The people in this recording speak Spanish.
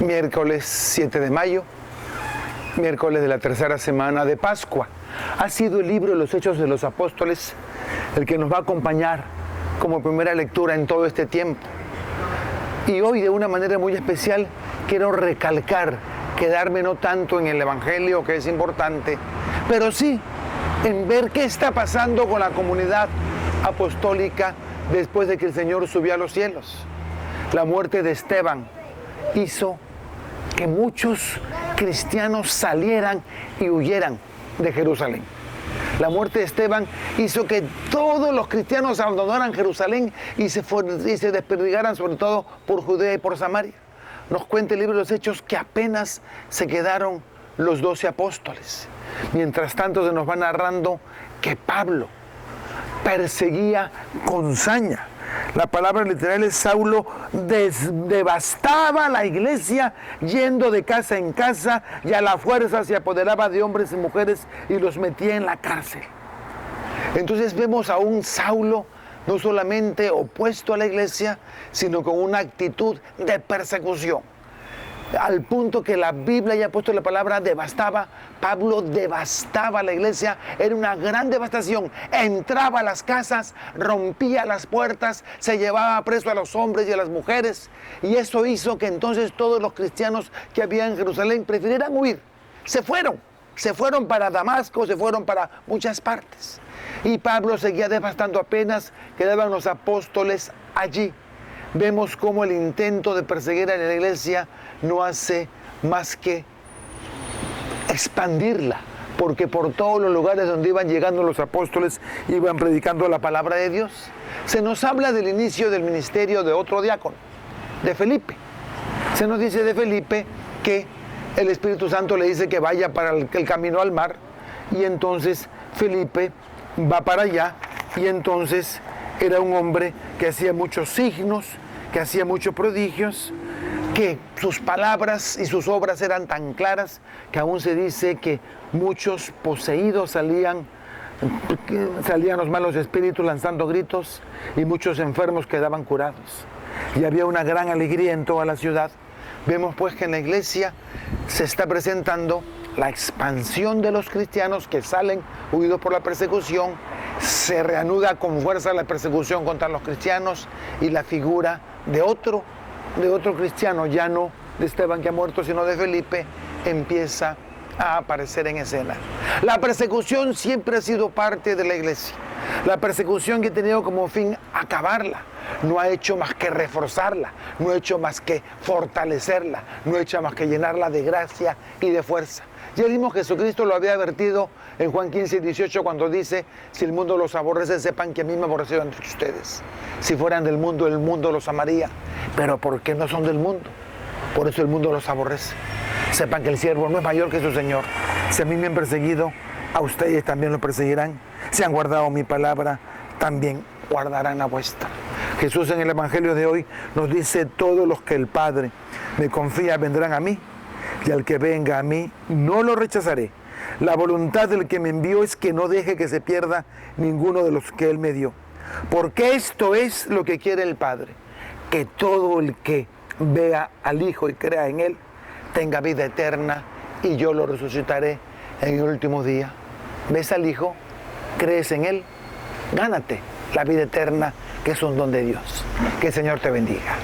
Miércoles 7 de mayo, miércoles de la tercera semana de Pascua. Ha sido el libro de los Hechos de los Apóstoles el que nos va a acompañar como primera lectura en todo este tiempo. Y hoy, de una manera muy especial, quiero recalcar, quedarme no tanto en el Evangelio, que es importante, pero sí en ver qué está pasando con la comunidad apostólica después de que el Señor subió a los cielos. La muerte de Esteban hizo que muchos cristianos salieran y huyeran de Jerusalén. La muerte de Esteban hizo que todos los cristianos abandonaran Jerusalén y se desperdigaran sobre todo por Judea y por Samaria. Nos cuenta el libro de los Hechos que apenas se quedaron los 12 apóstoles. Mientras tanto se nos va narrando que Pablo perseguía con saña. La palabra literal es Saulo devastaba la iglesia yendo de casa en casa y a la fuerza se apoderaba de hombres y mujeres y los metía en la cárcel. Entonces vemos a un Saulo no solamente opuesto a la iglesia, sino con una actitud de persecución. Al punto que la Biblia ya ha puesto la palabra devastaba. Pablo devastaba la iglesia, era una gran devastación. Entraba a las casas, rompía las puertas, se llevaba preso a los hombres y a las mujeres. Y eso hizo que entonces todos los cristianos que había en Jerusalén prefirieran huir. Se fueron para Damasco, se fueron para muchas partes. Y Pablo seguía devastando, apenas quedaban los apóstoles allí. Vemos cómo el intento de perseguir a la iglesia no hace más que expandirla, porque por todos los lugares donde iban llegando los apóstoles iban predicando la palabra de Dios. Se nos habla del inicio del ministerio de otro diácono, de Felipe. Se nos dice de Felipe que el Espíritu Santo le dice que vaya para el camino al mar, y entonces Felipe va para allá, y entonces era un hombre que hacía muchos signos, que hacía muchos prodigios, que sus palabras y sus obras eran tan claras que aún se dice que muchos poseídos salían los malos espíritus lanzando gritos y muchos enfermos quedaban curados. Y había una gran alegría en toda la ciudad. Vemos pues que en la iglesia se está presentando la expansión de los cristianos que salen huidos por la persecución. Se reanuda con fuerza la persecución contra los cristianos y la figura de otro cristiano, ya no de Esteban que ha muerto, sino de Felipe, empieza a aparecer en escena. La persecución siempre ha sido parte de la iglesia. La persecución que ha tenido como fin acabarla, no ha hecho más que reforzarla, no ha hecho más que fortalecerla, no ha hecho más que llenarla de gracia y de fuerza. Ya vimos que Jesucristo lo había advertido en Juan 15:18 cuando dice: si el mundo los aborrece, sepan que a mí me aborreció entre ustedes. Si fueran del mundo, el mundo los amaría. Pero porque no son del mundo, por eso el mundo los aborrece. Sepan que el siervo no es mayor que su Señor. Si a mí me han perseguido, a ustedes también lo perseguirán. Si han guardado mi palabra, también guardarán la vuestra. Jesús en el Evangelio de hoy nos dice: todos los que el Padre me confía vendrán a mí, y al que venga a mí no lo rechazaré. La voluntad del que me envió es que no deje que se pierda ninguno de los que Él me dio. Porque esto es lo que quiere el Padre, que todo el que vea al Hijo y crea en Él tenga vida eterna, y yo lo resucitaré en el último día. ¿Ves al Hijo? ¿Crees en Él? Gánate la vida eterna, que es un don de Dios. Que el Señor te bendiga.